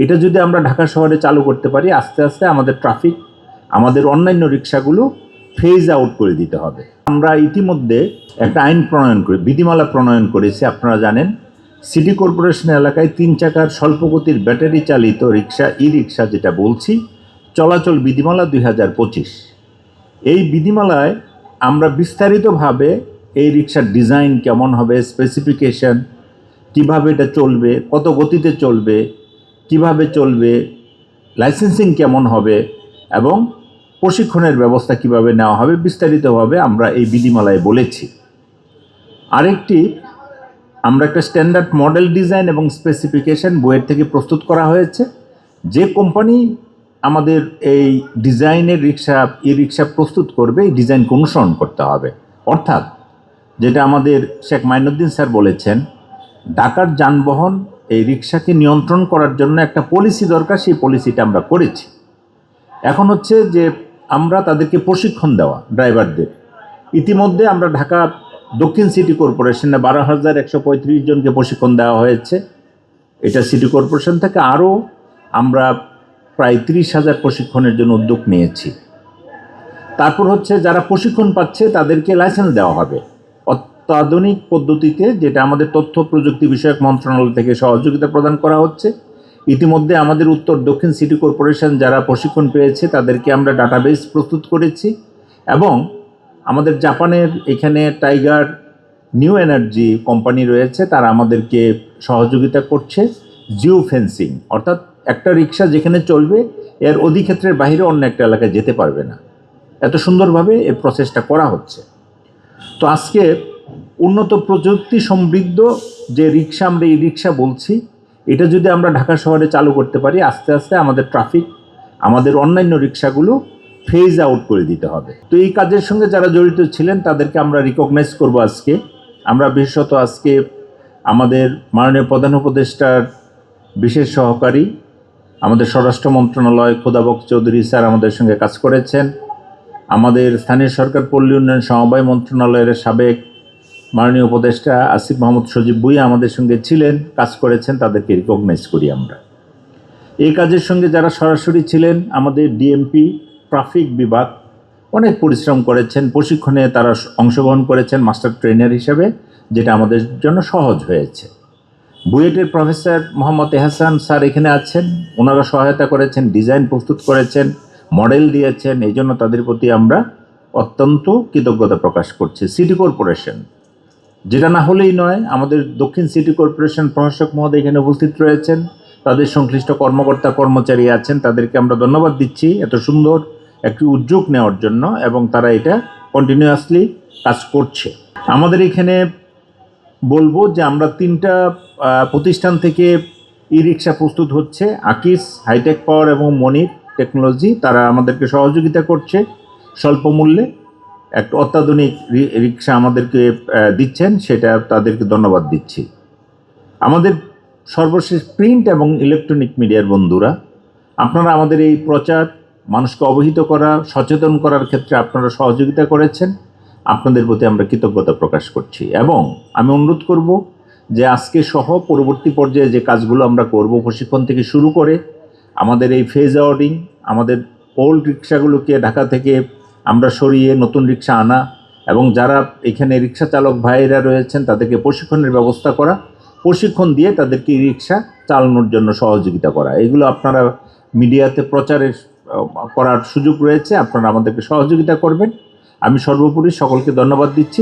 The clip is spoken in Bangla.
এটা যদি আমরা ঢাকা শহরে চালু করতে পারি, আস্তে আস্তে আমাদের ট্রাফিক, আমাদের অন্যান্য রিক্সাগুলো ফেজ আউট করে দিতে হবে। আমরা ইতিমধ্যে একটা আইন প্রণয়ন করে, বিধিমালা প্রণয়ন করেছি। আপনারা জানেন, সিটি কর্পোরেশন এলাকায় 3 চাকার স্বল্পগতির ব্যাটারি চালিত রিক্সা, ই রিক্সা যেটা বলছি, চলাচল বিধিমালা 2025। এই বিধিমালায় আমরা বিস্তারিতভাবে এই রিক্সার ডিজাইন কেমন হবে, স্পেসিফিকেশন, কিভাবে এটা চলবে, কত গতিতে চলবে, কিভাবে চলবে, লাইসেন্সিং কেমন হবে এবং প্রশিক্ষণের ব্যবস্থা কিভাবে নেওয়া হবে, বিস্তারিতভাবে আমরা এই বিধিমালায় বলেছি। আরেকটি, আমরা একটা স্ট্যান্ডার্ড মডেল ডিজাইন এবং স্পেসিফিকেশন বইয়ের থেকে প্রস্তুত করা হয়েছে। যে কোম্পানি আমাদের এই ডিজাইনের রিক্সা, ই রিক্সা প্রস্তুত করবে, এই ডিজাইনকে অনুসরণ করতে হবে। অর্থাৎ যেটা আমাদের শেখ মাইনুদ্দিন স্যার বলেছেন, ঢাকার যানবাহন এই রিক্সাকে নিয়ন্ত্রণ করার জন্য একটা পলিসি দরকার, সেই পলিসিটা আমরা করেছি। এখন হচ্ছে যে আমরা তাদেরকে প্রশিক্ষণ দেওয়া, ড্রাইভারদের। ইতিমধ্যে আমরা ঢাকা দক্ষিণ সিটি কর্পোরেশনে 12,135 জনকে প্রশিক্ষণ দেওয়া হয়েছে। এটা সিটি কর্পোরেশন থেকে আরও আমরা প্রায় 30,000 প্রশিক্ষণের জন্য উদ্যোগ নিয়েছি। তারপর হচ্ছে যারা প্রশিক্ষণ পাচ্ছে তাদেরকে লাইসেন্স দেওয়া হবে অত্যাধুনিক পদ্ধতিতে, যেটা আমাদের তথ্য প্রযুক্তি বিষয়ক মন্ত্রণালয় থেকে সহযোগিতা প্রদান করা হচ্ছে। ইতিমধ্যে আমাদের উত্তর দক্ষিণ সিটি কর্পোরেশন যারা প্রশিক্ষণ পেয়েছে তাদেরকে আমরা ডাটাবেস প্রস্তুত করেছি এবং আমাদের জাপানের এখানে টাইগার নিউ এনার্জি কোম্পানি রয়েছে, তারা আমাদেরকে সহযোগিতা করছে জিও ফেন্সিং, অর্থাৎ একটা রিক্সা যেখানে চলবে এর অধিক্ষেত্রের বাইরে অন্য একটা এলাকায় যেতে পারবে না। এত সুন্দরভাবে এই প্রসেসটা করা হচ্ছে। তো আজকে উন্নত প্রযুক্তি সমৃদ্ধ যে রিক্সা, আমরা এই রিক্সা বলছি, এটা যদি আমরা ঢাকা শহরে চালু করতে পারি, আস্তে আস্তে আমাদের ট্রাফিক, আমাদের অন্যান্য রিক্সাগুলো ফেজ আউট করে দিতে হবে। তো এই কাজের সঙ্গে যারা জড়িত ছিলেন তাদেরকে আমরা রিকগনাইজ করব আজকে। আমরা বিশেষত আজকে আমাদের মাননীয় প্রধান উপদেষ্টার বিশেষ সহকারী, আমাদের স্বরাষ্ট্র মন্ত্রণালয় খোদাবক্ত চৌধুরী স্যার আমাদের সঙ্গে কাজ করেছেন। আমাদের স্থানীয় সরকার পল্লী উন্নয়ন সমবায় মন্ত্রণালয়ের সাবেক মাননীয় উপদেষ্টা আসিফ মাহমুদ সজীব ভুঁইয়া আমাদের সঙ্গে ছিলেন, কাজ করেছেন, তাদেরকে রিকগনাইজ করি আমরা। এই কাজের সঙ্গে যারা সরাসরি ছিলেন, আমাদের ডিএমপি ট্রাফিক বিভাগ অনেক পরিশ্রম করেছেন, প্রশিক্ষণে তারা অংশগ্রহণ করেছেন মাস্টার ট্রেনার হিসেবে, যেটা আমাদের জন্য সহজ হয়েছে। বুয়েটের প্রফেসর মোহাম্মদ এহসান স্যার এখানে আছেন, ওনারা সহায়তা করেছেন, ডিজাইন প্রস্তুত করেছেন, মডেল দিয়েছেন, এই জন্য তাদের প্রতি আমরা অত্যন্ত কৃতজ্ঞতা প্রকাশ করছি। সিটি কর্পোরেশন, যেটা না হলেই নয়, আমাদের দক্ষিণ সিটি কর্পোরেশন প্রশাসক মহোদয় এখানে উপস্থিত রয়েছেন, তাদের সংশ্লিষ্ট কর্মকর্তা কর্মচারী আছেন, তাদেরকে আমরা ধন্যবাদ দিচ্ছি এত সুন্দর একটি উদ্যোগ নেওয়ার জন্য, এবং তারা এটা কন্টিনিউয়াসলি কাজ করছে। আমাদের এখানে বলবো যে আমরা 3টা প্রতিষ্ঠান থেকে ই রিক্সা প্রস্তুত হচ্ছে, আকিস, হাইটেক পাওয়ার এবং মনির টেকনোলজি, তারা আমাদেরকে সহযোগিতা করছে স্বল্প মূল্যে একটা অত্যাধুনিক রিক্সা আমাদেরকে দিচ্ছেন, সেটা তাদেরকে ধন্যবাদ দিচ্ছি। আমাদের সর্বশেষ প্রিন্ট এবং ইলেকট্রনিক মিডিয়ার বন্ধুরা, আপনারা আমাদের এই প্রচার, মানুষকে অবহিত করা, সচেতন করার ক্ষেত্রে আপনারা সহযোগিতা করেছেন, আপনাদের প্রতি আমরা কৃতজ্ঞতা প্রকাশ করছি। এবং আমি অনুরোধ করব যে আজকে সহ পরবর্তী পর্যায়ে যে কাজগুলো আমরা করব, প্রশিক্ষণ থেকে শুরু করে আমাদের এই ফেজ আউটিং, আমাদের ওল্ড রিক্সাগুলোকে ঢাকা থেকে আমরা সরিয়ে নতুন রিক্সা আনা, এবং যারা এখানে রিক্সা চালক ভাইয়েরা রয়েছেন তাদেরকে প্রশিক্ষণের ব্যবস্থা করা, প্রশিক্ষণ দিয়ে তাদেরকে রিক্সা চালানোর জন্য সহযোগিতা করা, এগুলো আপনারা মিডিয়াতে প্রচারের করার সুযোগ রয়েছে, আপনারা আমাদেরকে সহযোগিতা করবেন। আমি সর্বোপরি সকলকে ধন্যবাদ দিচ্ছি।